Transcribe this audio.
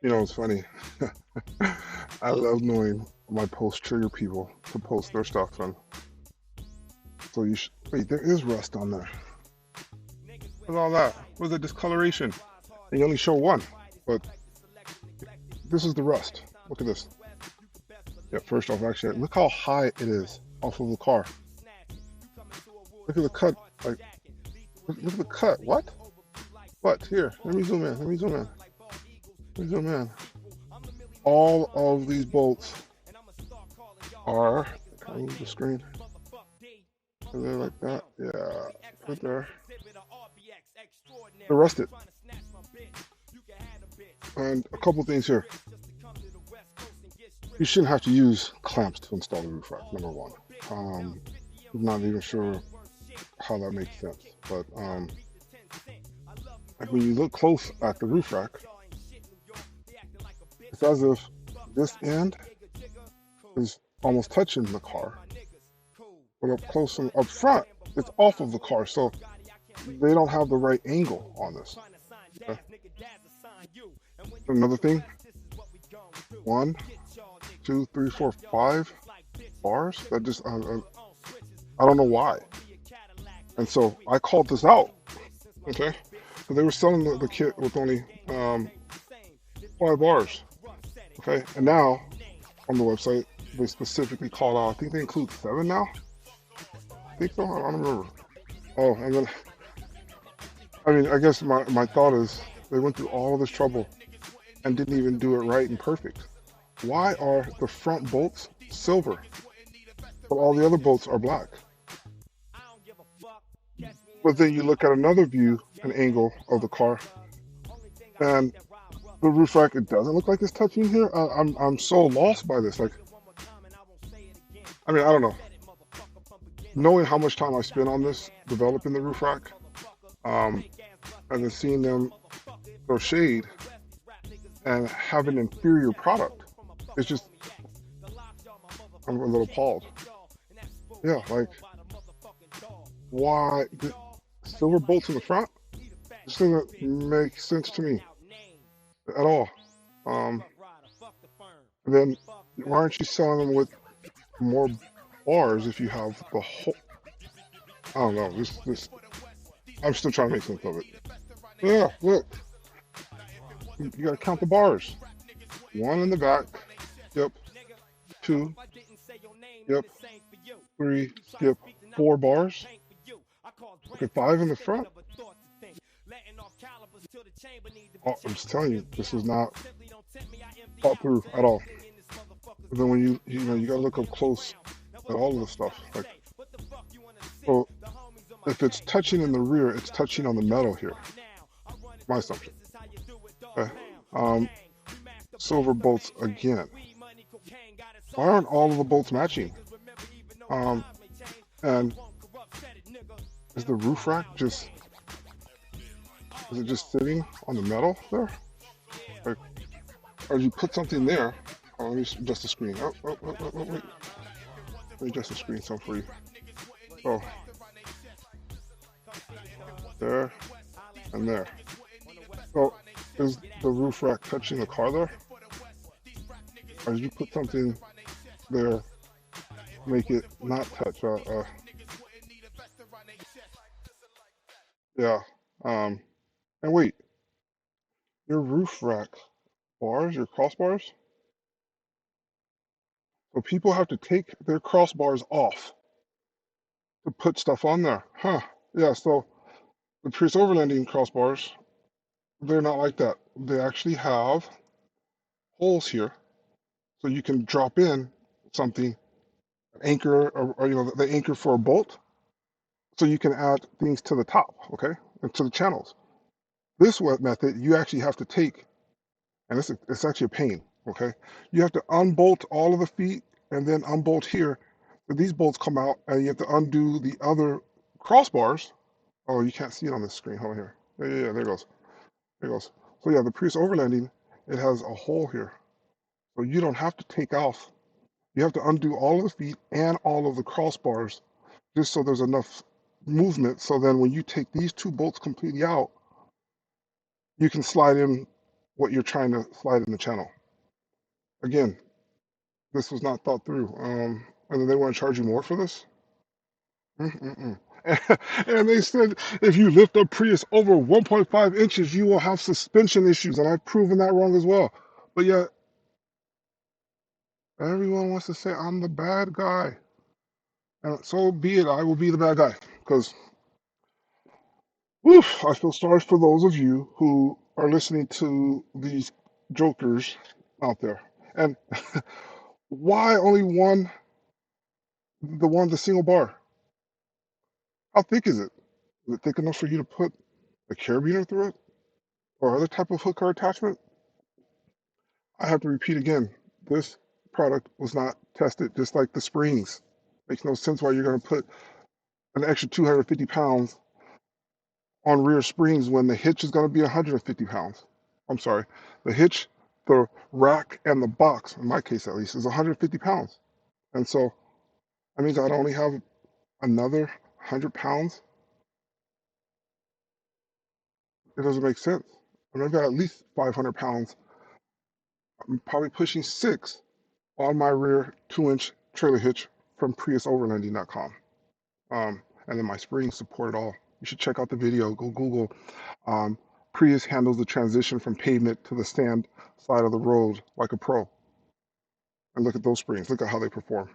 You know, it's funny. I love knowing my post trigger people to post their stuff, and so you should wait. There is rust on there. What's all that? What's the discoloration? And you only show one, but this is the rust. Look at this. Yeah, first off, actually, look how high it is off of the car. Look at the cut. Like, look at the cut. What? What? Here, let me zoom in. Let me zoom in. Let me zoom in. All of these bolts are. Can I move the screen? And they're like that. Yeah, right there. They're rusted. And a couple things here. You shouldn't have to use clamps to install the roof rack, number one. I'm not even sure how that makes sense. But like when you look close at the roof rack, it's as if this end is almost touching the car. But up close and up front, it's off of the car. So they don't have the right angle on this. Okay? Another thing, 1, 2, 3, 4, 5 bars. That just I don't know why. And so I called this out. Okay, so they were selling the kit with only 5 bars. Okay, and now on the website they specifically called out. I think they include 7 now. I think so. I don't remember. Oh, and then I mean, I guess my thought is they went through all of this trouble and didn't even do it right and perfect. Why are the front bolts silver, but all the other bolts are black? But then you look at another view, an angle of the car, and the roof rack, it doesn't look like it's touching here. I'm so lost by this. Like, I mean, I don't know. Knowing how much time I spent on this, developing the roof rack, and then seeing them throw shade and have an inferior product, it's just, I'm a little appalled. Yeah, like, why silver bolts in the front? This doesn't make sense to me at all. And then why aren't you selling them with more bars if you have the whole? I don't know. This. I'm still trying to make sense of it. Yeah, look. You gotta count the bars. 1 in the back. Yep. 2. Yep. 3. Yep. 4 bars. Okay, 5 in the front. Oh, I'm just telling you, this is not thought through at all. But then when you know, you gotta look up close at all of the stuff. Like, so if it's touching in the rear, it's touching on the metal here. My assumption. Okay. Silver bolts again. Why aren't all of the bolts matching? And is the roof rack is it just sitting on the metal there? Like, or you put something there? Oh, let me adjust the screen. Oh, wait. Let me adjust the screen some for you. Oh, there and there. So is the roof rack touching the car there? Or did you put something there, make it not touch? Yeah. And wait, your roof rack bars, your crossbars? So people have to take their crossbars off to put stuff on there. Huh. Yeah, so the Prius overlanding crossbars, they're not like that. They actually have holes here, so you can drop in something, anchor, or you know, the anchor for a bolt, so you can add things to the top, okay, and to the channels. This method, you actually have to take, and it's actually a pain, okay? You have to unbolt all of the feet and then unbolt here. So these bolts come out, and you have to undo the other crossbars. Oh, you can't see it on this screen. Hold on here. Yeah, there it goes. There it goes. So yeah, the Prius overlanding, it has a hole here. So you don't have to take off. You have to undo all of the feet and all of the crossbars just so there's enough movement. So then when you take these 2 bolts completely out, you can slide in what you're trying to slide in the channel. Again, this was not thought through. And then they want to charge you more for this? Mm-mm-mm. And they said if you lift a Prius over 1.5 inches, you will have suspension issues. And I've proven that wrong as well. But yet, everyone wants to say I'm the bad guy. And so be it. I will be the bad guy. Because, woof, I feel sorry for those of you who are listening to these jokers out there. And why only the single bar? How thick is it? Is it thick enough for you to put a carabiner through it? Or other type of hook or attachment? I have to repeat again, this product was not tested, just like the springs. Makes no sense why you're going to put an extra 250 pounds on rear springs when the hitch is going to be 150 pounds. I'm sorry, the hitch, the rack, and the box, in my case at least, is 150 pounds. And so that means I'd only have another 100 pounds. It doesn't make sense. I've got at least 500 pounds. I'm probably pushing 6 on my rear 2-inch trailer hitch from PriusOffroad.com. And then my springs support it all. You should check out the video. Go Google Prius handles the transition from pavement to the sand side of the road like a pro. And look at those springs. Look at how they perform.